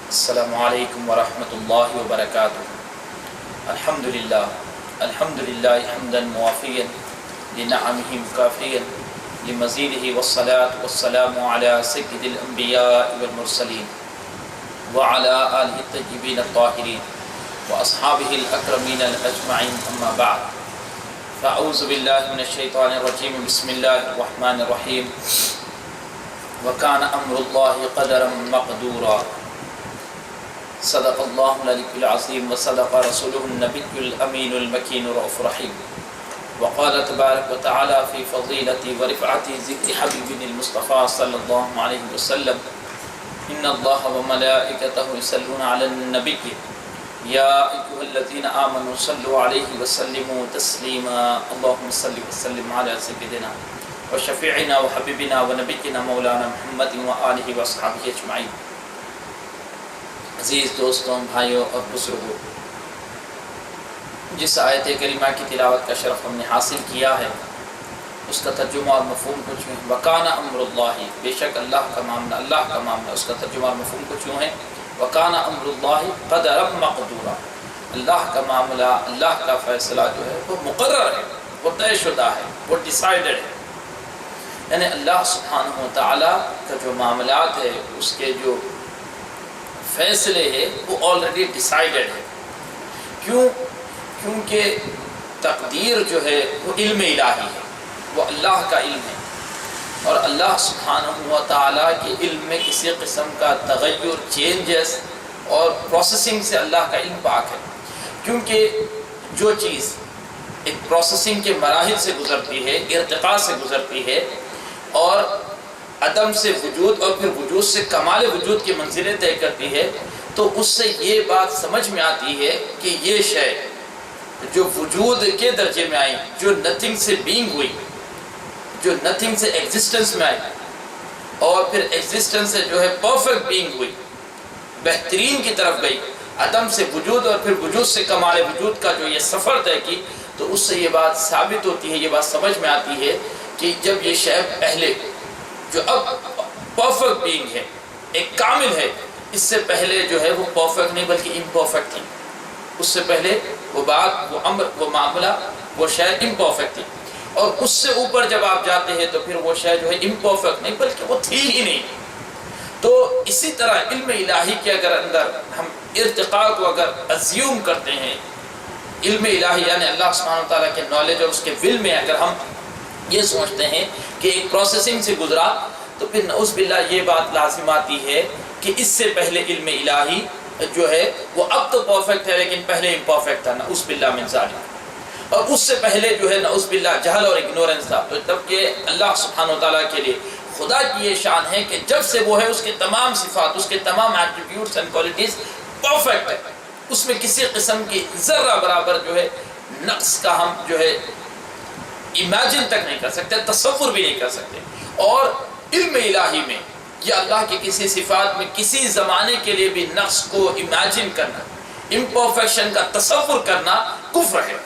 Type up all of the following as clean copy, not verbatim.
السلام علیکم ورحمۃ اللہ وبرکاتہ۔ الحمدللہ حمدا موافیا لنعمہ مکافیا لمزیدہ والصلاة والسلام علی سید الانبیاء والمرسلین وعلی آلہ الطیبین الطاہرین واصحابہ الاکرمین الاجمعین، اما بعد فاعوذ باللہ من الشیطان الرجیم، بسم اللہ الرحمن الرحیم۔ وکان امر اللہ قدرا مقدورا، صدق اللہ العلی العظیم وصدق رسولہ النبی الامین المکین الرؤوف الرحیم۔ وقال تبارک وتعالی فی فضیلتی ورفعتی ذکر حبیبنا المصطفیٰ صلی اللہ علیہ وسلم، ان اللہ وملائکتہ یصلون علی النبی یا ایھا الذین آمنوا صلوا علیہ وسلموا تسلیما، اللہم صل وسلم علی سیدنا وشفیعنا وحبیبنا ونبینا مولانا محمد وآلہ واصحابہ اجمعین۔ عزیز دوستوں، بھائیوں اور بزرگوں، جس آیت کریمہ کی تلاوت کا شرف ہم نے حاصل کیا ہے، اس کا ترجمہ اور مفہوم کچھ ہے۔ وکان امر اللہ، بے شک اللہ کا معاملہ، اس کا ترجمہ اور مفہوم کچھ یوں ہے، وکان امر اللہ قدرا مقدورا، اللہ کا معاملہ، اللہ کا فیصلہ جو ہے وہ مقرر ہے، وہ طے شدہ ہے، وہ ڈیسائیڈڈ ہے۔ یعنی اللہ سبحانہ و تعالیٰ کا جو معاملات ہے، اس کے جو فیصلے ہیں وہ آلریڈی ڈیسائیڈڈ ہے۔ کیونکہ تقدیر جو ہے وہ علم الہی ہے، وہ اللہ کا علم ہے، اور اللہ سبحانہ و تعالیٰ کے علم میں کسی قسم کا تغیر، چینجز اور پروسیسنگ سے اللہ کا علم پاک ہے۔ کیونکہ جو چیز ایک پروسیسنگ کے مراحل سے گزرتی ہے، ارتقاء سے گزرتی ہے، اور عدم سے وجود اور پھر وجود سے کمال وجود کی منزلیں طے کرتی ہے، تو اس سے یہ بات سمجھ میں آتی ہے کہ یہ شے جو وجود کے درجے میں آئی، جو نتھنگ سے بینگ ہوئی، جو نتھنگ سے ایگزسٹنس میں آئی، اور پھر ایگزسٹنس سے جو ہے پرفیکٹ بینگ ہوئی، بہترین کی طرف گئی، عدم سے وجود اور پھر وجود سے کمال وجود کا جو یہ سفر طے کی، تو اس سے یہ بات ثابت ہوتی ہے، یہ بات سمجھ میں آتی ہے کہ جب یہ شے پہلے جو اب پرفیکٹ بینگ ہے، ایک کامل ہے، اس سے پہلے جو ہے وہ پرفیکٹ نہیں بلکہ امپرفیکٹ تھی۔ اس سے پہلے وہ بات، وہ امر، وہ معاملہ، وہ شے امپرفیکٹ تھی، اور اس سے اوپر جب آپ جاتے ہیں تو پھر وہ شے جو ہے امپرفیکٹ نہیں بلکہ وہ تھی ہی نہیں۔ تو اسی طرح علم الہی کے اگر اندر ہم ارتقاء کو اگر ازیوم کرتے ہیں، علم الہی یعنی اللہ سبحانہ و تعالیٰ کے نالج اور اس کے ول میں اگر ہم یہ سوچتے ہیں کہ ایک پروسیسنگ سے گزرا، تو پھر نعوذ باللہ یہ بات لازم آتی ہے کہ اس سے پہلے علم الہی جو ہے وہ اب تو پرفیکٹ ہے لیکن پہلے امپرفیکٹ تھا، نعوذ باللہ من ذالک، اور اس سے پہلے جو ہے نعوذ باللہ جہل اور اگنورنس تھا۔ تو تب کہ اللہ سبحانہ و تعالیٰ کے لیے خدا کی یہ شان ہے کہ جب سے وہ ہے، اس کے تمام صفات، اس کے تمام ایٹریبیوٹس اینڈ کوالٹیز پرفیکٹ ہے، اس میں کسی قسم کی ذرہ برابر جو ہے نقص کا ہم جو ہے امیجن تک نہیں کر سکتے، تصور بھی نہیں کر سکتے۔ اور علم الہی میں یا اللہ کی کسی صفات میں کسی زمانے کے لیے بھی نقص کو امیجن کرنا، امپرفیکشن کا تصور کرنا کفر ہے،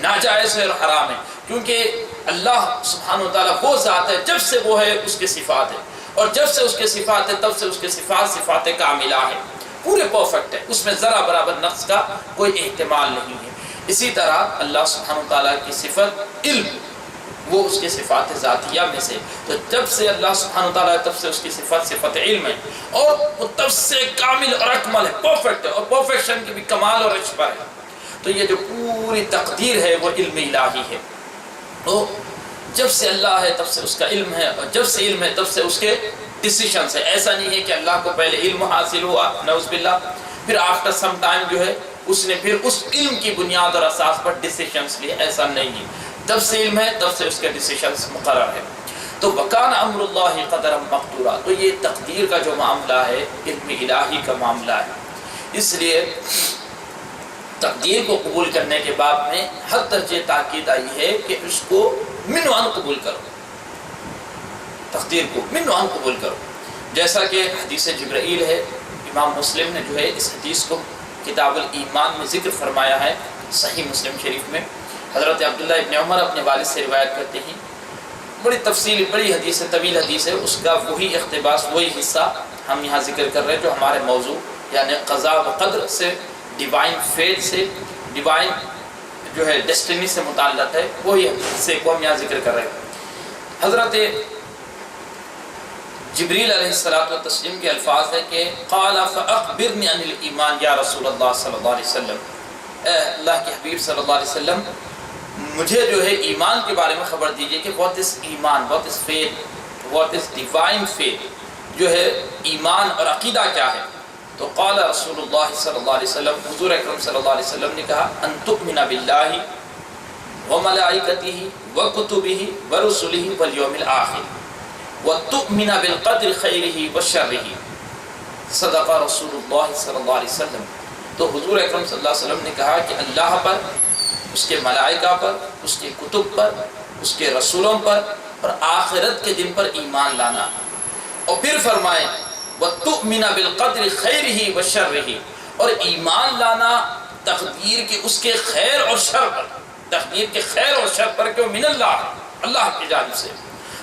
ناجائز ہے اور حرام ہے۔ کیونکہ اللہ سبحانہ و تعالیٰ وہ ذات ہے، جب سے وہ ہے اس کے صفات ہے، اور جب سے اس کے صفات ہے تب سے اس کے صفات کاملہ ہے، پورے پرفیکٹ ہے، اس میں ذرا برابر نقص کا کوئی احتمال نہیں ہے۔ اسی طرح اللہ سبحانہ و تعالیٰ کی صفت علم، وہ اس کے صفات ذاتیہ میں سے، تو جب سے اللہ سبحانہ و تعالیٰ تب سے اس کی صفت علم ہے، اور وہ تب سے کامل اور اکمل ہے، پرفیکٹ ہے، اور پرفیکشن کی بھی کمال اور عجب ہے۔ تو یہ جو پوری تقدیر ہے وہ علم الہی ہے۔ تو جب سے اللہ ہے تب سے اس کا علم ہے، اور جب سے علم ہے تب سے اس کے ڈیسیشنز ہے۔ ایسا نہیں ہے کہ اللہ کو پہلے علم حاصل ہوا، نعوذ باللہ، پھر آفٹر سم ٹائم جو ہے اس نے پھر اس علم کی بنیاد اور اساس پر ڈیسیشنز لیے، ایسا نہیں ہے۔ جب سے علم ہے تب سے اس کے ڈیسیشنز مقرر ہے۔ تو وکان امر اللہ قدرا مقدورا، تو یہ تقدیر کا جو معاملہ ہے علم الہی کا معاملہ ہے۔ اس لیے تقدیر کو قبول کرنے کے بعد میں حد درجے تاکید آئی ہے کہ اس کو من وعن قبول کرو، تقدیر کو من وعن قبول کرو۔ جیسا کہ حدیث جبرائیل ہے، امام مسلم نے جو ہے اس حدیث کو کتاب الایمان میں ذکر فرمایا ہے، صحیح مسلم شریف میں حضرت عبداللہ ابن عمر اپنے والد سے روایت کرتے ہیں، بڑی تفصیل، بڑی حدیث ہے، طویل حدیث ہے، اس کا وہی اقتباس، وہی حصہ ہم یہاں ذکر کر رہے ہیں جو ہمارے موضوع یعنی قضاء و قدر سے، ڈیوائن فیٹ سے، ڈیوائن جو ہے ڈیسٹنی سے متعلق ہے، وہی حصے کو ہم یہاں ذکر کر رہے ہیں۔ حضرت جبریل علیہ الصلوۃ والتسلیم کے الفاظ ہے کہ قال فاخبرنی عن الایمان یا رسول اللہ صلی اللہ علیہ وسلم، اے اللہ کے حبیب صلی اللہ علیہ وسلم مجھے جو ہے ایمان کے بارے میں خبر دیجئے کہ what is ایمان، what is faith، what is divine faith، جو ہے ایمان اور عقیدہ کیا ہے؟ تو قال رسول اللہ صلی اللہ علیہ وسلم، حضور اکرم صلی اللہ علیہ وسلم نے کہا ان تؤمن باللہ وملائکتہ وکتبہ ورسلہ والیوم الآخر وتؤمن بالقدر خیرہ وشرہ، صدق رسول اللہ صلی اللہ علیہ وسلم۔ تو حضور اکرم صلی اللہ علیہ وسلم نے کہا کہ اللہ پر، اس کے ملائکہ پر، اس کے کتب پر، اس کے رسولوں پر اور آخرت کے دن پر ایمان لانا، اور پھر فرمائے وَتُؤْمِنَ بِالْقَدْرِ خَيْرِهِ وَشَرِّهِ، اور ایمان لانا تقدیر کے اس کے خیر اور شر پر، تقدیر کے خیر اور شر پر کہ وہ من اللہ، اللہ کی جانب سے۔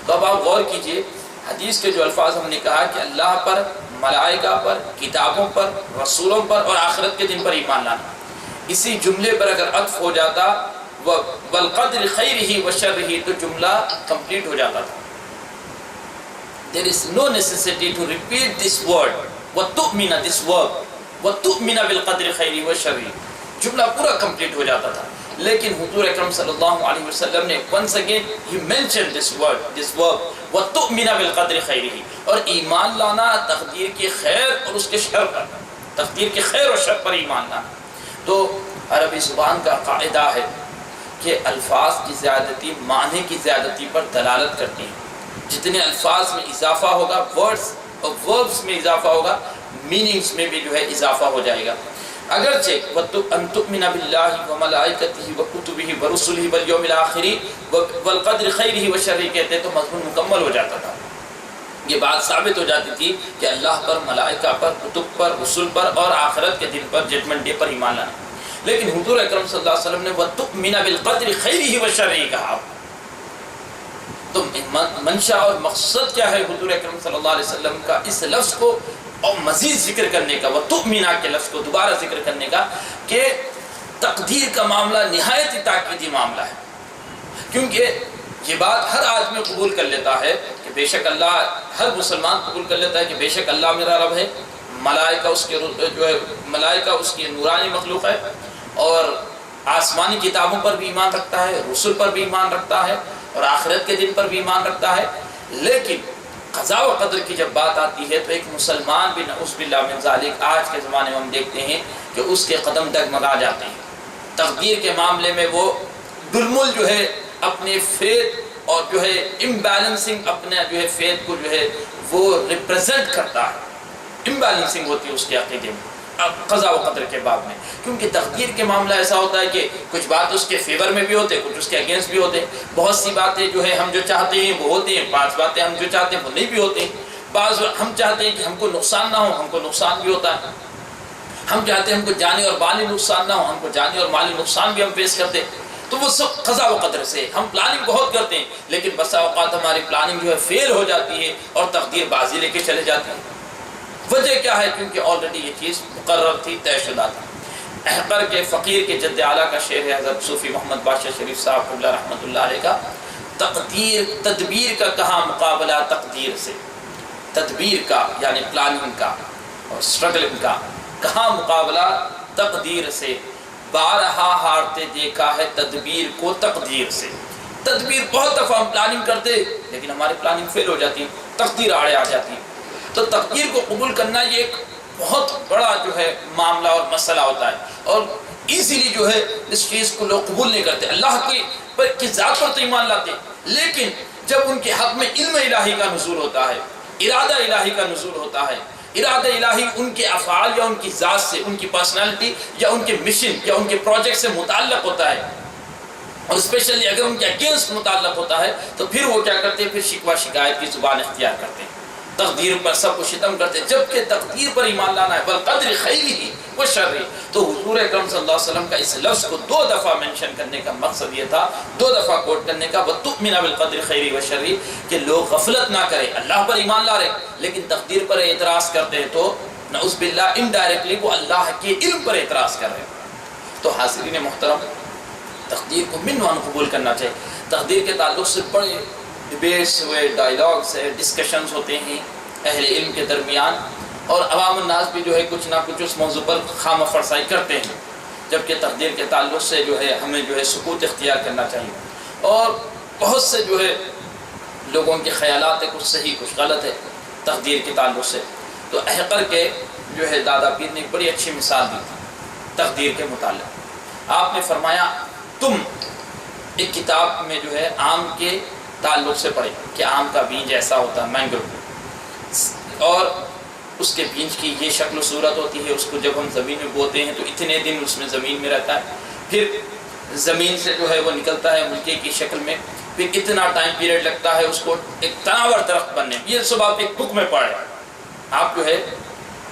تو اب آپ غور کیجئے حدیث کے جو الفاظ ہم نے کہا کہ اللہ پر، ملائکہ پر، کتابوں پر، رسولوں پر اور آخرت کے دن پر ایمان لانا، اسی جملے پر اگر عطف ہو جاتا وَالْقَدْرِ خَيْرِهِ وَشَرِّهِ تو جملہ کمپلیٹ ہو جاتا تھا۔ There is no necessity to repeat this word وَتُؤْمِنَ this verb وَتُؤْمِنَ بِالْقَدْرِ خَيْرِهِ وَشَرِّهِ، جملہ پورا کمپلیٹ ہو جاتا تھا، لیکن حضور اکرم صلی اللہ علیہ وسلم نے once again he mentioned this word, this verb وَتُؤْمِنَ بِالْقَدْرِ خَيْرِهِ، اور ایمان لانا تقدیر کی خیر اور اس کے شر پر، تقدیر کے خیر اور شر پر ایمان لانا۔ تو عربی زبان کا قاعدہ ہے کہ الفاظ کی زیادتی معنی کی زیادتی پر دلالت کرتی ہیں، جتنے الفاظ میں اضافہ ہوگا، ورڈز اور وربز میں اضافہ ہوگا، میننگز میں بھی جو ہے اضافہ ہو جائے گا۔ اگرچہ ان تؤمن باللہ وملائکتہ وکتبہ ورسلہ والیوم الآخر والقدر خیرہ وشرہ کہتے تو مضمون مکمل ہو جاتا تھا، یہ بات ثابت ہو جاتی تھی کہ اللہ پر، ملائکہ پر، کتب پر، رسول پر اور آخرت کے دن پر، ججمنٹ ڈے پر ایمان لانا۔ لیکن حضور اکرم صلی اللہ علیہ وسلم نے وَتُؤْمِنَ بِالْقَدْرِ خَيْرِهِ وَشَرِّهِ کہا۔ تو منشا اور مقصد کیا ہے حضور اکرم صلی اللہ علیہ وسلم کا اس لفظ کو اور مزید ذکر کرنے کا، وَتُؤْمِنَ کے لفظ کو دوبارہ ذکر کرنے کا، کہ تقدیر کا معاملہ نہایت ہی تاکیدی معاملہ ہے، کیونکہ یہ بات ہر آدمی قبول کر لیتا ہے کہ بے شک اللہ، ہر مسلمان قبول کر لیتا ہے کہ بے شک اللہ میرا رب ہے، ملائکہ اس کے جو ہے ملائکہ اس کی نورانی مخلوق ہے، اور آسمانی کتابوں پر بھی ایمان رکھتا ہے، رسول پر بھی ایمان رکھتا ہے اور آخرت کے دن پر بھی ایمان رکھتا ہے۔ لیکن قضاء و قدر کی جب بات آتی ہے تو ایک مسلمان بھی نعوذ باللہ من ذالک آج کے زمانے میں ہم دیکھتے ہیں کہ اس کے قدم ڈگمگا جاتے ہیں، تقدیر کے معاملے میں وہ دلمل جو ہے اپنے فیت اور جو ہے امبیلنسنگ اپنے جو ہے فیت کو جو ہے وہ ریپرزینٹ کرتا ہے، امبیلنسنگ ہوتی ہے اس کے عقیدے میں قضاء و قدر کے باب میں، کیونکہ تقدیر کے معاملہ ایسا ہوتا ہے کہ کچھ بات اس کے فیور میں بھی ہوتے ہیں، کچھ اس کے اگینسٹ بھی ہوتے ہیں، بہت سی باتیں جو ہے ہم جو چاہتے ہیں وہ ہوتی ہیں، 5 باتیں ہم جو چاہتے ہیں وہ نہیں بھی ہوتی ہیں، بعض ہم چاہتے ہیں کہ ہم کو نقصان نہ ہو، ہم کو نقصان بھی ہوتا ہے، ہم چاہتے ہیں ہم کو جانی اور مالی نقصان نہ ہو، ہم کو جانی اور مالی نقصان بھی ہم فیس کرتے ہیں، تو وہ سب قضاء و قدر سے۔ ہم پلاننگ بہت کرتے ہیں لیکن بسا اوقات ہماری پلاننگ جو ہے فیل ہو جاتی ہے اور تقدیر بازی لے کے چلے جاتے ہیں۔ وجہ کیا ہے؟ کیونکہ آلریڈی یہ چیز مقرر تھی، طے شدہ تھی۔ احقر کے فقیر کے جد اعلیٰ کا شعر ہے حضرت صوفی محمد بادشاہ شریف صاحب قبلہ رحمۃ اللہ علیہ کا، تدبیر کا کہاں مقابلہ تقدیر سے، تدبیر کا یعنی پلاننگ کا اور اسٹرگلنگ کا کہاں مقابلہ تقدیر سے، بارہا ہارتے دیکھا ہے تدبیر کو تقدیر سے۔ تدبیر بہت دفعہ ہم پلاننگ کرتے لیکن ہماری پلاننگ فیل ہو جاتی، تقدیر آڑے آ جاتی۔ تو تقدیر کو قبول کرنا یہ ایک بہت بڑا جو ہے معاملہ اور مسئلہ ہوتا ہے، اور ایزیلی جو ہے اس چیز کو لوگ قبول نہیں کرتے۔ اللہ کی ذات پر تو ایمان لاتے لیکن جب ان کے حق میں علم الہی کا نزول ہوتا ہے، ارادہ الہی کا نزول ہوتا ہے، ارادہ الہی ان کے افعال یا ان کی ذات سے، ان کی پرسنالٹی یا ان کے مشن یا ان کے پروجیکٹ سے متعلق ہوتا ہے، اور اسپیشلی اگر ان کے اگینسٹ متعلق ہوتا ہے تو پھر وہ کیا کرتے ہیں؟ پھر شکوہ شکایت کی زبان اختیار کرتے ہیں، تقدیر پر سب کو ستم کرتے ہیں، جبکہ تقدیر پر ایمان لانا ہے، والقدر خیرہ وشرہ۔ تو حضور اکرم صلی اللہ علیہ وسلم کا اس لفظ کو 2 دفعہ منشن کرنے کا مقصد یہ تھا، 2 دفعہ کوٹ کرنے کا، وَتُؤْمِنَ بِالْقَدْرِ خَيْرِهِ وَشَرِّهِ، کہ لوگ غفلت نہ کریں، اللہ پر ایمان لا رہے لیکن تقدیر پر اعتراض کرتے ہیں تو نعوذ باللہ انڈائریکٹلی وہ اللہ کے علم پر اعتراض کر رہے ہیں۔ تو حاضرین محترم، تقدیر کو من وان قبول کرنا چاہیے۔ تقدیر کے تعلق سے بڑے ڈبیٹس ہوئے، ڈائیلاگس ہے، ڈسکشنز ہوتے ہیں اہل علم کے درمیان، اور عوام الناس بھی جو ہے کچھ نہ کچھ اس موضوع پر خامہ فرسائی کرتے ہیں، جبکہ تقدیر کے تعلق سے جو ہے ہمیں جو ہے سکوت اختیار کرنا چاہیے۔ اور بہت سے جو ہے لوگوں کے خیالات ہے، کچھ صحیح کچھ غلط ہے تقدیر کے تعلق سے۔ تو احقر کے جو ہے دادا پیر نے ایک بڑی اچھی مثال دی تھی تقدیر کے متعلق۔ آپ نے فرمایا تم ایک کتاب میں جو ہے آم کے تعلق سے پڑھے کہ آم کا بیج ایسا ہوتا ہے، مینگو، اور اس کے بیج کی یہ شکل و صورت ہوتی ہے، اس کو جب ہم زمین میں بوتے ہیں تو اتنے دن اس میں زمین میں رہتا ہے، پھر زمین سے جو ہے وہ نکلتا ہے ملکے کی شکل میں، پھر اتنا ٹائم پیریڈ لگتا ہے اس کو ایک تناور درخت بننے میں۔ یہ سب آپ ایک بک میں پڑھ رہے ہیں، آپ جو ہے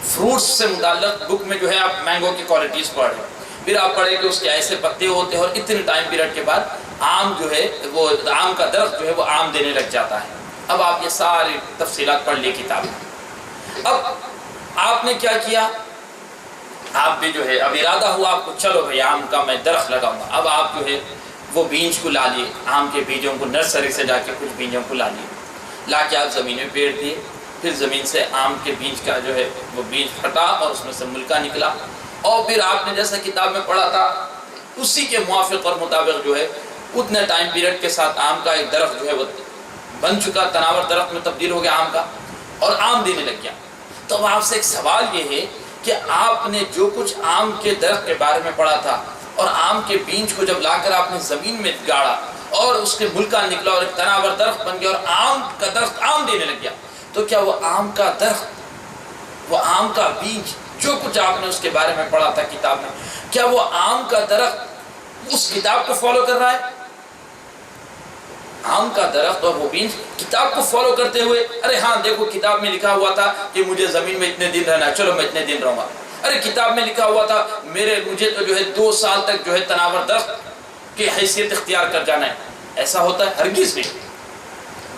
فروٹس سے متعلق بک میں جو ہے آپ مینگو کی کوالٹیز پڑھ رہے ہیں، پھر آپ پڑھیں کہ اس کے ایسے پتے ہوتے ہیں، اور اتنے ٹائم پیریڈ کے بعد آم جو ہے وہ آم کا درخت جو ہے وہ آم دینے لگ جاتا ہے۔ اب آپ یہ ساری تفصیلات پڑھ لیے کتاب میں۔ اب آپ نے کیا کیا، آپ بھی جو ہے اب ارادہ ہوا آپ کو چلو بھائی آم کا میں درخت لگاؤں گا۔ اب آپ جو ہے وہ بیج کو لا لیے، آم کے بیجوں کو نرسری سے جا کے کچھ بیجوں کو لا لیے، لا کے آپ زمین میں پیڑ دیے، پھر زمین سے آم کے بیج کا جو ہے وہ بیج پھٹا اور اس میں سے ملکہ نکلا، اور پھر آپ نے جیسا کتاب میں پڑھا تھا اسی کے موافق اور مطابق جو ہے اتنے ٹائم پیریڈ کے ساتھ آم کا ایک درخت جو ہے وہ بن چکا، تناور درخت میں تبدیل ہو گیا آم کا، اور آم دینے لگ گیا۔ تو اب آپ سے ایک سوال یہ ہے کہ آپ نے جو کچھ آم کے درخت کے بارے میں پڑھا تھا، اور آم کے بیج کو جب لا کر آپ نے زمین میں گاڑا اور اس کے ملکہ نکلا اور ایک تناور درخت بن گیا، اور آم کا درخت آم دینے لگ گیا، تو کیا وہ آم کا درخت، وہ آم کا بیج، جو کچھ آپ نے اس کے بارے میں پڑھا تھا کتاب میں، کیا وہ آم کا درخت اس کتاب کو فالو کر رہا ہے؟ آم کا درخت اور وہ بیج کتاب کو فالو کرتے ہوئے، ارے ہاں دیکھو کتاب میں لکھا ہوا تھا کہ مجھے زمین میں اتنے دن رہنا ہے، چلو میں اتنے دن رہوں گا، ارے کتاب میں لکھا ہوا تھا مجھے تو جو ہے 2 سال تک جو ہے تناور درخت کی حیثیت اختیار کر جانا ہے۔ ایسا ہوتا ہے؟ ہرگز نہیں،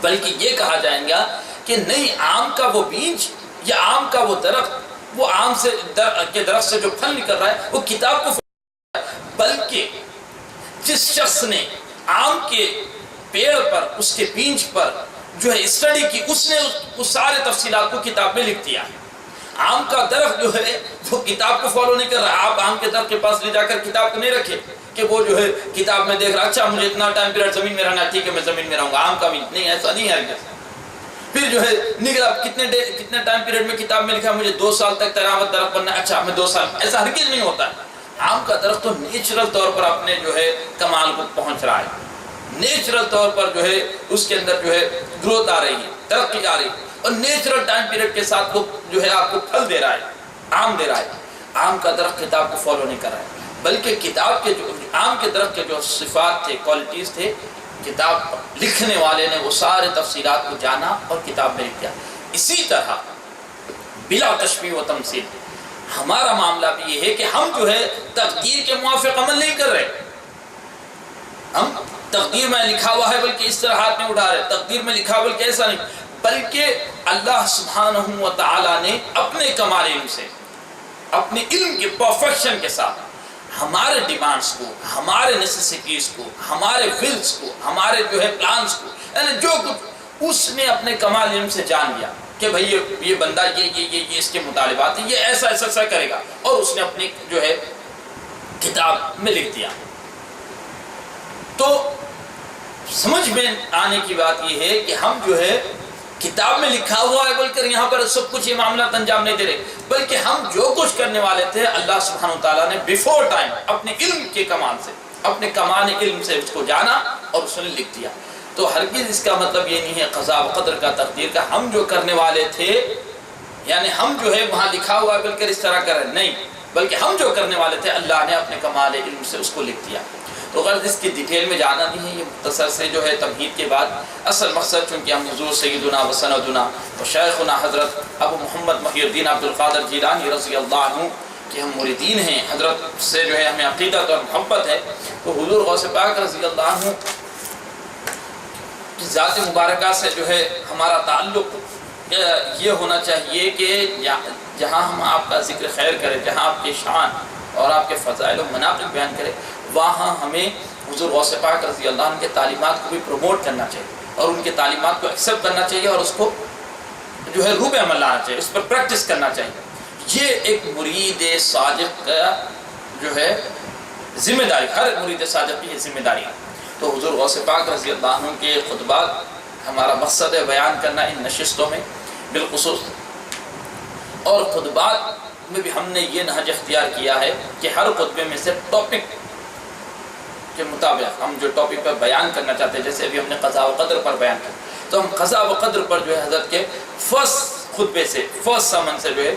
بلکہ یہ کہا جائے گا کہ نہیں، آم کا وہ بیج یا آم کا وہ درخت، وہ آم کے درخت سے جو پھل نکل رہا ہے وہ کتاب کو، بلکہ جس شخص نے آم کے پیڑ پر، اس کے بیج پر جو ہے اسٹڈی کی، اس نے اس سارے تفصیلات کو کتاب میں لکھ دیا ہے۔ آم کا درخت جو ہے وہ کتاب کو فالو نہیں کر رہا۔ آپ آم کے درخت کے پاس لے جا کر کتاب کو نہیں رکھے کہ وہ جو ہے کتاب میں دیکھ رہا، اچھا مجھے اتنا ٹائم پیریڈ زمین میں رہنا، ٹھیک ہے میں زمین میں رہوں گا، آم کا بھی نہیں، ایسا نہیں ہے۔ پھر جو ہے نکلا کتنے ٹائم پیریڈ میں کتاب میں لکھا مجھے 2 سال تک تناور درخت بننا ہے، اچھا میں 2 سال، ایسا ہرگز نہیں ہوتا ہے۔ آم کا درخت تو نیچرل طور پر اپنے جو ہے کمال کو پہنچ رہا ہے، نیچرل طور پر جو ہے اس کے اندر جو ہے گروتھ آ رہی ہے، ترقی آ رہی ہے، اور نیچرل ٹائم پیریڈ کے ساتھ وہ جو ہے آپ کو پھل دے رہا ہے، آم دے رہا ہے۔ آم کا درخت کتاب کو فالو نہیں کر رہا ہے، بلکہ کتاب کے جو آم کے درخت کے جو صفات تھے، کوالٹیز تھے، کتاب لکھنے والے نے وہ سارے تفصیلات کو جانا اور کتاب میں لکھ دیا۔ اسی طرح بلا تشبیہ و تمثیل ہمارا معاملہ بھی یہ ہے کہ ہم جو ہے تقدیر کے موافق عمل نہیں کر رہے۔ ہم تقدیر میں لکھا ہوا ہے بلکہ اس طرح ہاتھ میں اٹھا رہے، تقدیر میں لکھا بلکہ ایسا نہیں، بلکہ اللہ سبحانہ و تعالی نے اپنے کمال علم سے، اپنے علم کے پرفیکشن کے ساتھ ہمارے ڈیمانڈز کو، ہمارے نیسیسٹیز کو، ہمارے ولز کو، ہمارے جو ہے پلانز کو، یعنی جو کچھ اس نے اپنے کمال علم سے جان لیا کہ بھئی یہ بندہ یہ اس کے مطالبات ہیں، یہ ایسا ایسا ایسا کرے گا، اور اس نے اپنی جو ہے کتاب میں لکھ دیا۔ تو سمجھ میں آنے کی بات یہ ہے کہ ہم جو ہے کتاب میں لکھا ہوا ہے بول کر یہاں پر سب کچھ یہ معاملات انجام نہیں دے رہے، بلکہ ہم جو کچھ کرنے والے تھے اللہ سبحانہ وتعالیٰ نے بیفور ٹائم اپنے علم کے کمال سے، اپنے کمال علم سے اس کو جانا اور اس نے لکھ دیا۔ تو ہرگز اس کا مطلب یہ نہیں ہے قضاء و قدر کا، تقدیر کا، ہم جو کرنے والے تھے یعنی ہم جو ہے وہاں لکھا ہوا بول کر اس طرح کر رہے نہیں، بلکہ ہم جو کرنے والے تھے اللہ نے اپنے کمال علم سے اس کو لکھ دیا۔ تو غرض اس کی ڈیٹیل میں جانا نہیں ہے، یہ مختصر سے جو ہے تمہید کے بعد اصل مقصد، چونکہ ہم حضور سیدنا و سندنا و شیخنا حضرت ابو محمد محی الدین عبد القادر جیلانی رضی اللہ عنہ کہ ہم مریدین ہیں، حضرت سے جو ہے ہمیں عقیدت اور محبت ہے، تو حضور غوث پاک رضی اللہ عنہ کی ذات مبارکہ سے جو ہے ہمارا تعلق یہ ہونا چاہیے کہ جہاں ہم آپ کا ذکر خیر کریں، جہاں آپ کے شان اور آپ کے فضائل و مناقب بیان کریں، وہاں ہمیں حضور غوث پاک رضی اللہ عنہ کے تعلیمات کو بھی پروموٹ کرنا چاہیے اور ان کے تعلیمات کو ایکسیپٹ کرنا چاہیے اور اس کو جو ہے روح عمل لانا چاہیے، اس پر پریکٹس کرنا چاہیے۔ یہ ایک مرید صادق کا جو ہے ذمہ داری، ہر مرید صادق کی یہ ذمہ داری ہے۔ تو حضور غوث پاک رضی اللہ عنہ کے خطبات ہمارا مقصد ہے بیان کرنا ان نشستوں میں بالخصوص، اور خطبات میں بھی ہم نے یہ نہج اختیار کیا ہے کہ ہر خطبے میں سے ٹاپک کے مطابق ہم جو ٹاپک پر بیان کرنا چاہتے ہیں، جیسے ابھی ہم نے قضاء و قدر پر بیان کیا، تو ہم قضاء و قدر پر جو ہے حضرت کے فرسٹ خطبے سے، فرسٹ سمن سے جو ہے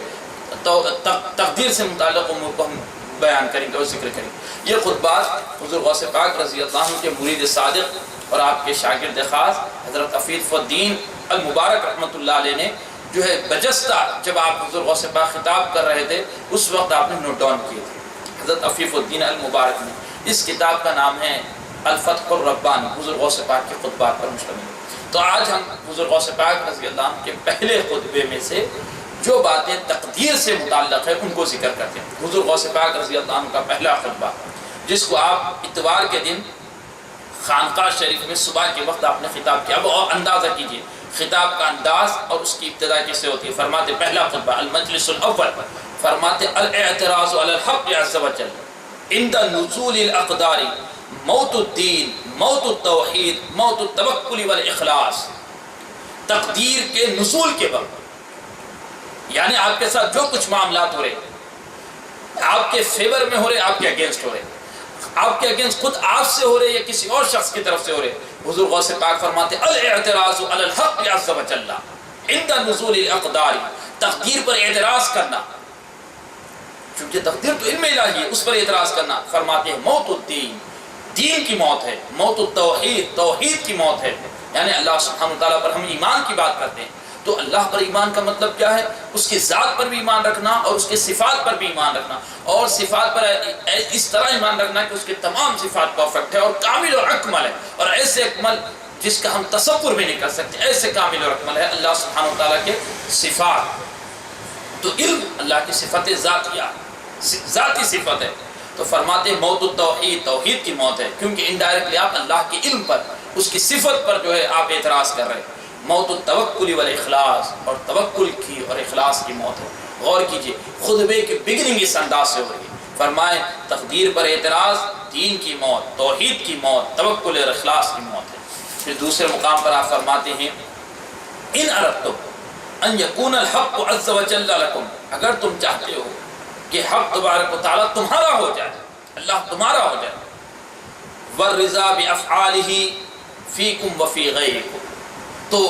تقدیر سے متعلق امور کو ہم بیان کریں گے اور ذکر کریں گے۔ یہ خطبات حضور غوث پاک رضی اللہ عنہ کے مرید صادق اور آپ کے شاگرد خاص حضرت عفیف الدین المبارک رحمۃ اللہ علیہ نے جو ہے بجستہ جب آپ حضور غوث پاک خطاب کر رہے تھے اس وقت آپ نے نوٹ ڈاؤن کیے تھے۔ حضرت عفیف الدین المبارک نے، اس کتاب کا نام ہے الفتح الربانی، حضور غوث پاک کے خطبات پر مشتمل۔ تو آج ہم حضور غوث پاک رضی اللہ عنہ کے پہلے خطبے میں سے جو باتیں تقدیر سے متعلق ہے ان کو ذکر کرتے ہیں۔ حضور غوث پاک رضی اللہ عنہ کا پہلا خطبہ، جس کو آپ اتوار کے دن خانقاہ شریف میں صبح کے وقت آپ نے خطاب کیا۔ اب اندازہ کیجئے خطاب کا انداز اور اس کی ابتدا کیسے ہوتی ہے۔ فرماتے پہلا خطبہ المجلس الاول، فرماتے الاعتراض علی الحق عز وجل عند نزول الاقدار موت الدین، موت التوحید، موت التوکل والاخلاص۔ تقدیر کے نزول کے وقت، یعنی آپ کے ساتھ جو کچھ معاملات ہو رہے، آپ کے فیور میں ہو رہے، آپ کے اگینسٹ ہو رہے، آپ کے اگینسٹ خود آپ سے ہو رہے یا کسی اور شخص کی طرف سے ہو رہے، حضور غوث پاک فرماتے الاعتراض علی الحق عز وجل عند نزول الاقدار، تقدیر پر اعتراض کرنا، چونکہ تقدیر تو علم الہی ہے، اس پر اعتراض کرنا۔ فرماتے ہیں موت الدین، دین کی موت ہے، موت التوحید، توحید کی موت ہے، یعنی اللہ سبحانہ وتعالیٰ پر ہم ایمان کی بات کرتے ہیں تو اللہ پر ایمان کا مطلب کیا ہے؟ اس کی ذات پر بھی ایمان رکھنا اور اس کے صفات پر بھی ایمان رکھنا، اور صفات پر اس طرح ایمان رکھنا کہ اس کے تمام صفات پرفیکٹ ہے اور کامل اور اکمل ہے، اور ایسے اکمل جس کا ہم تصور بھی نہیں کر سکتے، ایسے کامل اور اکمل ہے اللہ سبحانہ وتعالیٰ کے صفات۔ تو علم اللہ کی صفت ذاتیہ، ذاتی صفت ہے۔ تو فرماتے ہیں موت التوحید، توحید کی موت ہے، کیونکہ انڈائریکٹلی آپ اللہ کے علم پر، اس کی صفت پر جو ہے آپ اعتراض کر رہے ہیں۔ موت التوکل والاخلاص، اور توکل کی اور اخلاص کی موت ہے۔ غور کیجئے خطبے کی بگننگ اس انداز سے ہو رہی ہے۔ فرمائے تقدیر پر اعتراض، دین کی موت، توحید کی موت، توکل اور اخلاص کی موت ہے۔ پھر دوسرے مقام پر آپ فرماتے ہیں ان اردتم ان یکون الحق عز وجل لکم، اگر تم چاہتے ہو کہ حق تبارک و تعالیٰ تمہارا ہو جائے، اللہ تمہارا ہو جائے، والرضا بافعالہ فیکم وفی غیرکم، تو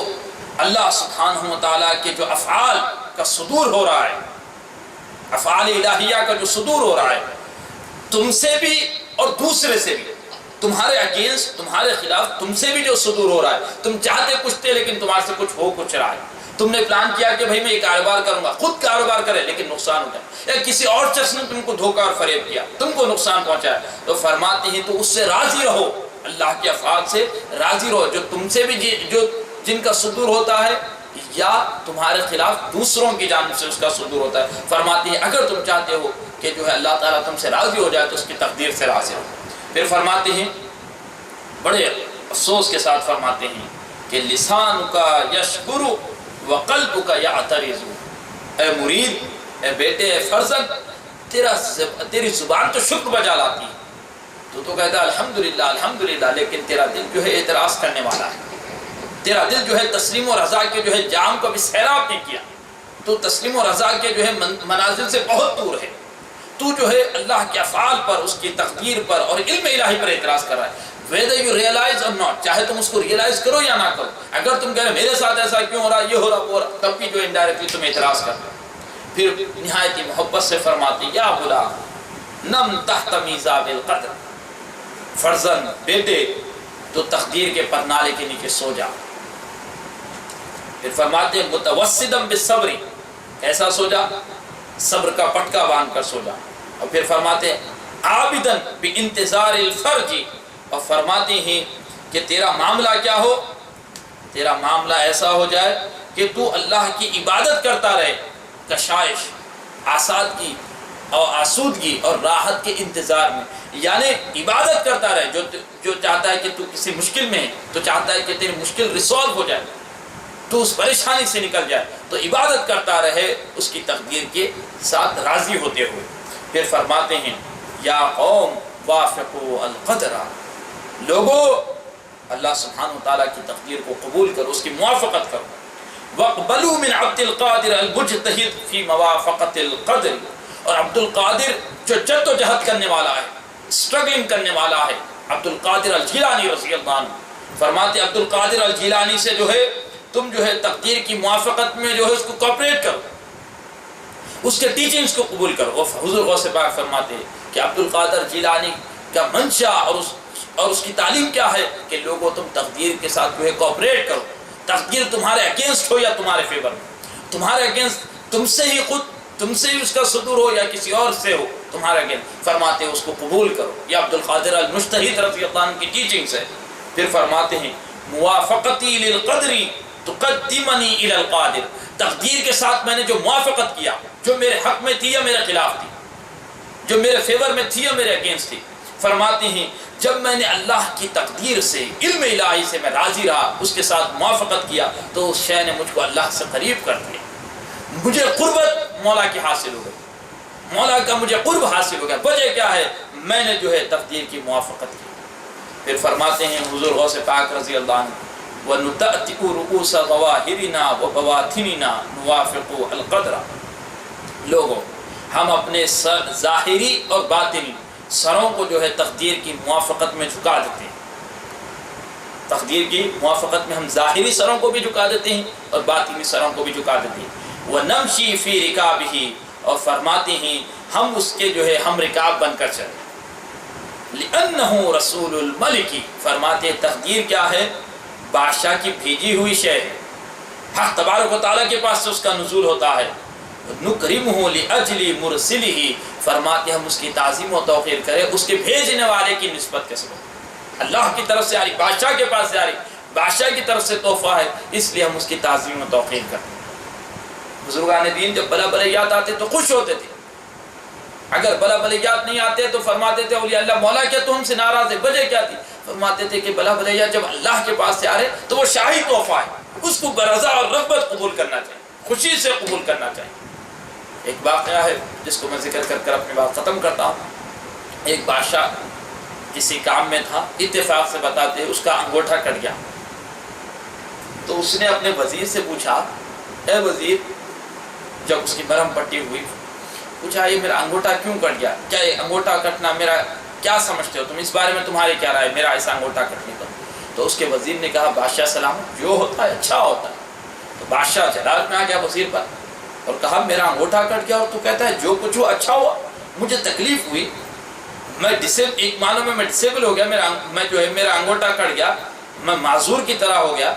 اللہ سبحانہ وتعالیٰ کے جو افعال کا صدور ہو رہا ہے، افعال الہیہ کا جو صدور ہو رہا ہے تم سے بھی اور دوسرے سے بھی، تمہارے اگینسٹ، تمہارے خلاف، تم سے بھی جو صدور ہو رہا ہے، تم چاہتے کچھ تھے لیکن تمہارے سے کچھ ہو کچھ رہا ہے، تم نے پلان کیا کہ بھائی میں یہ کاروبار کروں گا، خود کاروبار کرے لیکن نقصان ہو جائے، یا کسی اور شخص نے تم کو دھوکہ اور فریب کیا، تم کو نقصان پہنچایا، تو فرماتے ہیں تو اس سے راضی رہو، اللہ کے افعال سے راضی رہو، جو تم سے بھی جو جن کا صدور ہوتا ہے یا تمہارے خلاف دوسروں کی جانب سے اس کا صدور ہوتا ہے۔ فرماتے ہیں اگر تم چاہتے ہو کہ جو ہے اللہ تعالیٰ تم سے راضی ہو جائے تو اس کی تقدیر سے راضی ہو۔ پھر فرماتے ہیں بڑے افسوس کے ساتھ فرماتے ہیں کہ لسان کا یشکر و قلب کا یعترض، اے مرید، اے بیٹے، اے فرزند، تیری زبان تو شکر بجا لاتی ہے، تو کہتا ہے الحمدللہ الحمدللہ، لیکن تیرا دل جو ہے اعتراض کرنے والا ہے، تیرا دل جو ہے تسلیم و رضا کے جو ہے جام کو بھی سیراب نہیں کیا، تو تسلیم و رضا کے جو ہے منازل سے بہت دور ہے، تو جو ہے اللہ کے افعال پر، اس کی تقدیر پر اور علم الہی پر اعتراض کر رہا ہے، whether you realize or not، چاہے تم اس کو ریئلائز کرو یا نہ کرو، اگر تم کہہ رہے میرے ساتھ ایسا کیوں ہو رہا، یہ ہو رہا وہ ہو رہا، تب بھی جو انڈائریکٹلی تم اعتراض کر رہے۔ پھر نہایت ہی محبت سے فرماتے یا غلام نم تحت میزاب القدر، فرزند، بیٹے، تو تقدیر کے پرنالے کے نیچے سو جا۔ پھر فرماتے ہیں متوسدم بالصبر، ایسا سو جا صبر کا پٹکا باندھ کر سو جا۔ اور پھر فرماتے ہیں عابدن بانتظار الفرج، اور فرماتے ہیں کہ تیرا معاملہ کیا ہو، تیرا معاملہ ایسا ہو جائے کہ کہ تو اللہ کی عبادت کرتا رہے، کشائش، آسادگی اور آسودگی اور راحت کے انتظار میں، یعنی عبادت کرتا رہے. جو چاہتا ہے کہ تو کسی مشکل میں ہے تو چاہتا ہے کہ تیری مشکل ریسالو ہو جائے، تو اس پریشانی سے نکل جائے، تو عبادت کرتا رہے اس کی تقدیر کے ساتھ راضی ہوتے ہوئے. پھر فرماتے ہیں یا قوم وافقوا القدر، لوگوں اللہ سبحانہ وتعالیٰ کی تقدیر کو قبول کرو، اس کی موافقت کرو. وَاقْبَلُوا مِنْ عَبْدِ الْقَادِرِ الْمُجْتَهِدِ فِي مَوَافَقَةِ الْقَدْرِ، اور عبد القادر جو جد و جہد کرنے والا ہے، اسٹرگلنگ کرنے والا ہے، عبد القادر الجیلانی رضی اللہ عنہ فرماتے عبد القادر الجیلانی سے جو ہے تم جو ہے تقدیر کی موافقت میں جو ہے اس کو کوپریٹ کرو، اس کے ٹیچنگز کو قبول کرو. اور حضور غوث پاک فرماتے ہیں کہ عبد القادر جیلانی کا منشا اور اس کی تعلیم کیا ہے کہ لوگوں تم تقدیر کے ساتھ جو ہے کوپریٹ کرو. تقدیر تمہارے اگینسٹ ہو یا تمہارے فیور میں، تمہارے اگینسٹ تم سے ہی اس کا صدور ہو یا کسی اور سے ہو، تمہارے اگینسٹ فرماتے ہیں اس کو قبول کرو. یہ عبد القادر المجتہد رضی اللہ عنہ کی ٹیچنگز ہے. پھر فرماتے ہیں موافقتی للقدر تقدمنی الی القادر، تقدیر کے ساتھ میں نے جو موافقت کیا، جو میرے حق میں تھی یا میرے خلاف تھی، جو میرے فیور میں تھی یا میرے اگینسٹ تھی، فرماتے ہیں جب میں نے اللہ کی تقدیر سے، علم الہی سے میں راضی رہا، اس کے ساتھ موافقت کیا، تو اس شے نے مجھ کو اللہ سے قریب کر دیا، مجھے قربت مولا کی حاصل ہو گئی، مولا کا مجھے قرب حاصل ہو گیا. وجہ کیا ہے؟ میں نے جو ہے تقدیر کی موافقت کی. پھر فرماتے ہیں حضور غوث پاک رضی اللہ عنہ وَنُتَأْتِئُ رُؤُوسَ ظَوَاهِرِنَا وَبَوَاطِنِنَا نُوَافِقُ الْقَدْرَ، لوگوں ہم اپنے ظاہری اور باطنی سروں کو جو ہے تقدیر کی موافقت میں جھکا دیتے ہیں. تقدیر کی موافقت میں ہم ظاہری سروں کو بھی جھکا دیتے ہیں اور باطنی سروں کو بھی جھکا دیتے ہیں. وَنَمْشِي فِي رِكَابِهِ، اور فرماتے ہیں ہم اس کے جو ہے ہم رکاب بن کر چلیں. لِأَنَّهُ رَسُولُ الْمَلِكِ، فرماتے تقدیر کیا ہے؟ بادشاہ کی بھیجی ہوئی شے ہے، حق تبارک و تعالیٰ کے پاس سے اس کا نزول ہوتا ہے. نُكْرِمُهُ لِأَجْلِ مُرْسِلِهِ، فرماتے ہم اس کی تعظیم و توقیر کریں اس کے بھیجنے والے کی نسبت کے سبب، اللہ کی طرف سے آ رہی، بادشاہ کے پاس سے آ رہی، بادشاہ کی طرف سے تحفہ ہے، اس لیے ہم اس کی تعظیم و توقیر کرتے ہیں. بزرگان دین جب بلا بلیات آتے تو خوش ہوتے تھے، اگر بلا بلیات نہیں آتے تو فرماتے تھے اولیاء اللہ مولا کیا تو ہم سے ناراض ہے؟ وجہ کیا تھی؟ فرماتے تھے کہ بلا بلیات جب اللہ کے پاس سے آ رہے تو وہ شاہی تحفہ ہے، اس کو برضا اور رغبت قبول کرنا چاہیے، خوشی سے قبول کرنا چاہیے. ایک واقعہ ہے جس کو میں ذکر کر کر اپنی بات ختم کرتا ہوں. ایک بادشاہ کسی کام میں تھا، اتفاق سے بتاتے اس کا انگوٹھا کٹ گیا. تو اس نے اپنے وزیر سے پوچھا، اے وزیر، جب اس کی مرہم پٹی ہوئی، پوچھا یہ میرا انگوٹھا کیوں کٹ گیا؟ کیا یہ انگوٹھا کٹنا میرا کیا سمجھتے ہو تم؟ اس بارے میں تمہاری کیا رائے میرا ایسا انگوٹھا کٹنے کا؟ تو اس کے وزیر نے کہا بادشاہ سلام، جو ہوتا ہے اچھا ہوتا ہے. تو بادشاہ جلال میں آ گیا وزیر پر اور کہا میرا انگوٹھا کٹ گیا اور تو کہتا ہے جو کچھ ہوا اچھا ہوا. مجھے تکلیف ہوئی، میں ایک معنی میں ڈسیبل ہو گیا، میں جو ہے میرا انگوٹھا کٹ گیا، میں معذور کی طرح ہو گیا،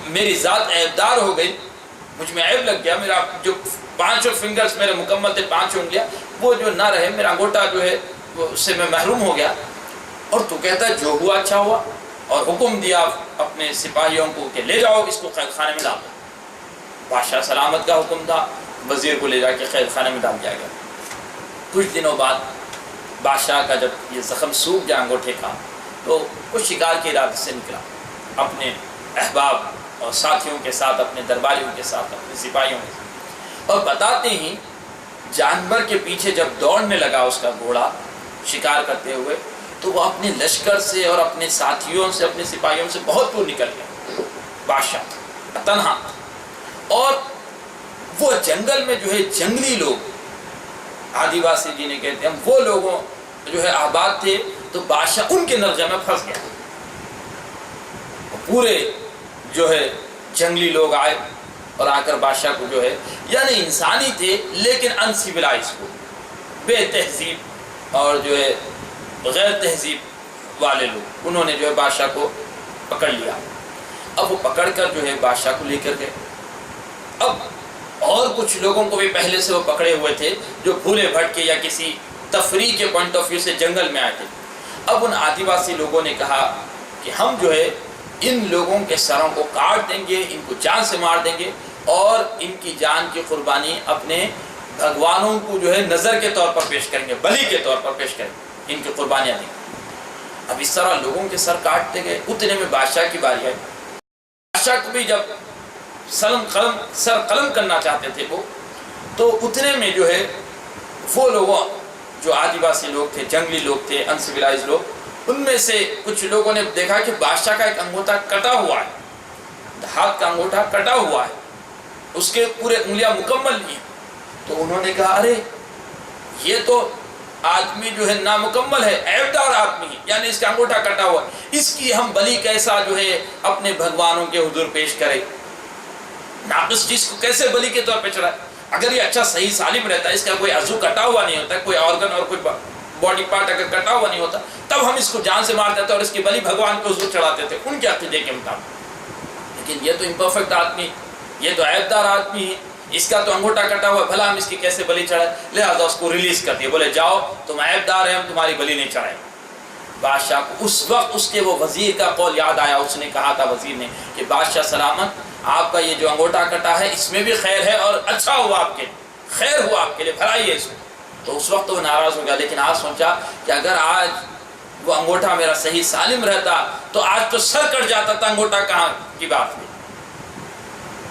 میری ذات عیبدار ہو گئی، مجھ میں عیب لگ گیا، میرا جو 5 فنگرز میرے مکمل تھے، 5 انگلیاں وہ جو نہ رہے، میرا انگوٹھا جو ہے اس سے میں محروم ہو گیا، اور تو کہتا ہے جو ہوا اچھا ہوا، اور حکم دیا اپنے سپاہیوں کو کہ لے جاؤ اس کو قید خانے میں ڈال دو. بادشاہ سلامت کا حکم تھا، وزیر کو لے جا کے قید خانے میں ڈال دیا گیا. کچھ دنوں بعد بادشاہ کا جب یہ زخم سوکھ گیا انگوٹھے کا، تو وہ شکار کے ارادے سے نکلا اپنے احباب اور ساتھیوں کے ساتھ، اپنے درباریوں کے ساتھ، اپنے سپاہیوں کے ساتھ. اور بتاتے ہیں جانور کے پیچھے جب دوڑنے لگا اس کا گھوڑا شکار کرتے ہوئے، تو وہ اپنے لشکر سے اور اپنے ساتھیوں سے، اپنے سپاہیوں سے بہت دور نکل گیا بادشاہ تنہا. اور وہ جنگل میں جو ہے جنگلی لوگ، آدیواسی جنہیں کہتے ہیں، وہ لوگوں جو ہے آباد تھے، تو بادشاہ ان کے نرجے میں پھنس گیا. پورے جو ہے جنگلی لوگ آئے اور آ کر بادشاہ کو جو ہے، یعنی انسانی تھے لیکن انسیولائز کو، بے تہذیب اور جو ہے غیر تہذیب والے لوگ، انہوں نے جو ہے بادشاہ کو پکڑ لیا. اب وہ پکڑ کر جو ہے بادشاہ کو لے کر گئے. اب اور کچھ لوگوں کو بھی پہلے سے وہ پکڑے ہوئے تھے جو بھولے بھٹکے یا کسی تفریح کے پوائنٹ آف ویو سے جنگل میں آئے تھے. اب ان آدیواسی لوگوں نے کہا کہ ہم جو ہے ان لوگوں کے سروں کو کاٹ دیں گے، ان کو جان سے مار دیں گے، اور ان کی جان کی قربانی اپنے بھگوانوں کو جو ہے نظر کے طور پر پیش کریں گے، بلی کے طور پر پیش کریں گے، ان کی قربانیاں دیں گے۔ اب اس طرح لوگوں کے سر کاٹتے گئے، اتنے میں بادشاہ کی باری آئی۔ بادشاہ کو بھی جب سر قلم کرنا چاہتے تھے وہ، تو اتنے میں جو ہے وہ لوگ جو آدیواسی لوگ تھے، جنگلی لوگ تھے، انسیویلائز لوگ، ان میں سے کچھ لوگوں نے دیکھا کہ بادشاہ کا ایک انگوٹھا کٹا ہوا ہے، ہاتھ کا انگوٹھا کٹا ہوا ہے، اس کے پورے انگلیاں مکمل نہیں ہیں۔ تو انہوں نے کہا ارے یہ تو آدمی جو ہے نامکمل ہے، عیبدار آدمی ہے، یعنی اس کا انگوٹھا کٹا ہوا ہے، اس کی ہم بلی کیسا جو ہے اپنے بھگوانوں کے حضور پیش کرے، ناقص چیز کو کیسے بلی کے طور پہ چڑھائے؟ اگر یہ اچھا صحیح سالم رہتا ہے، اس کا کوئی عضو کٹا ہوا نہیں ہوتا، کوئی آرگن اور کوئی باڈی پارٹ اگر کٹا ہوا نہیں ہوتا، تب ہم اس کو جان سے مار دیتے اور اس کی بلی بھگوان کو حضور چڑھاتے تھے ان کے عقیدے کے مطابق۔ لیکن یہ تو امپرفیکٹ آدمی، یہ تو عیبدار آدمی ہے، اس کا تو انگوٹھا کٹا ہوا ہے، بھلا ہم اس کی کیسے بلی چڑھائے؟ لہذا اس کو ریلیز کر دیا، بولے جاؤ تم عیبدار ہیں، ہم تمہاری بلی نہیں چڑھائیں۔ بادشاہ کو اس وقت اس کے وہ وزیر کا قول یاد آیا، اس نے کہا تھا وزیر نے کہ بادشاہ سلامت، آپ کا یہ جو انگوٹھا کٹا ہے اس میں بھی خیر ہے اور اچھا ہوا آپ کے، خیر ہوا آپ کے لیے، بھلائیے اس کو۔ تو اس وقت وہ ناراض ہو گیا، لیکن آج سوچا کہ اگر آج وہ انگوٹھا میرا صحیح سالم رہتا تو آج تو سر کٹ جاتا تھا، انگوٹھا کہاں کی بات ہے،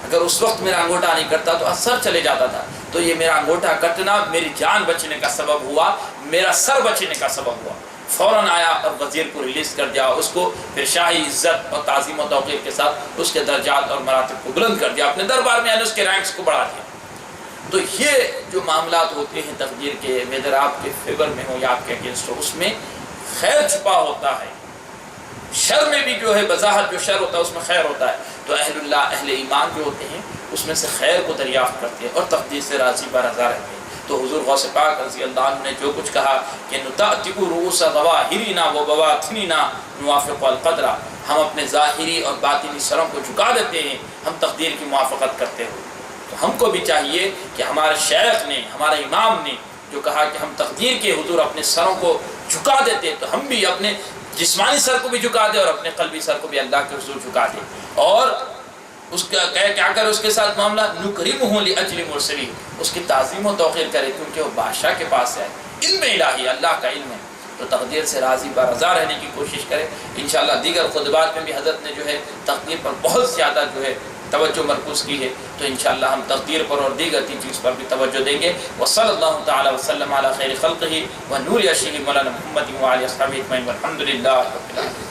اگر اس وقت میرا انگوٹھا نہیں کٹتا تو سر چلے جاتا تھا۔ تو یہ میرا انگوٹھا کٹنا میری جان بچنے کا سبب ہوا، میرا سر بچنے کا سبب ہوا۔ فوراً آیا اور وزیر کو ریلیز کر دیا، اس کو پھر شاہی عزت اور تعظیم و توقیر کے ساتھ اس کے درجات اور مراتب کو بلند کر دیا اپنے دربار میں، یعنی اس کے رینکس کو بڑھا دیا۔ تو یہ جو معاملات ہوتے ہیں تقدیر کے، ویدر آپ کے فیور میں ہو یا آپ کے اگینسٹ ہو، اس میں خیر چھپا ہوتا ہے، شر میں بھی جو ہے بظاہر جو شر ہوتا ہے اس میں خیر ہوتا ہے۔ تو اہل اللہ، اہل ایمان جو ہوتے ہیں اس میں سے خیر کو دریافت کرتے ہیں اور تقدیر سے راضی برضا رہتے ہیں۔ تو حضور غوث پاک رضی اللہ عنہ نے جو کچھ کہا کہ نُتَعْتِقُ رُؤُوسَ ظَوَاهِرِنَا وَبَوَاطِنِنَا نُوَافِقُ الْقَدْرَ، ہم اپنے ظاہری اور باطنی سروں کو جھکا دیتے ہیں ہم تقدیر کی موافقت کرتے ہوئے۔ تو ہم کو بھی چاہیے کہ ہمارے شیخ نے، ہمارے امام نے جو کہا کہ ہم تقدیر کے حضور اپنے سروں کو جھکا دیتے، تو ہم بھی اپنے جسمانی سر کو بھی جھکا دیں اور اپنے قلبی سر کو بھی اللہ کے حضور جھکا دیں، اور اس کا کیا کرے اس کے ساتھ معاملہ، نکرمہ لاجل مرسلی، اس کی تعظیم و توقیر کرے کیونکہ وہ بادشاہ کے پاس ہے، علم الہی، اللہ کا علم ہے۔ تو تقدیر سے راضی برضا رہنے کی کوشش کرے۔ انشاءاللہ دیگر خطبات میں بھی حضرت نے جو ہے تقدیر پر بہت زیادہ جو ہے توجہ مرکوز کی ہے، تو انشاءاللہ ہم تقدیر پر اور دیگر تین چیز پر بھی توجہ دیں گے۔ وصلی اللہ تعالی وسلم علی خیر خلقہ ونور عرشہ مولانا محمد وعلی اصحابہ اجمعین والحمد للہ رب العالمین۔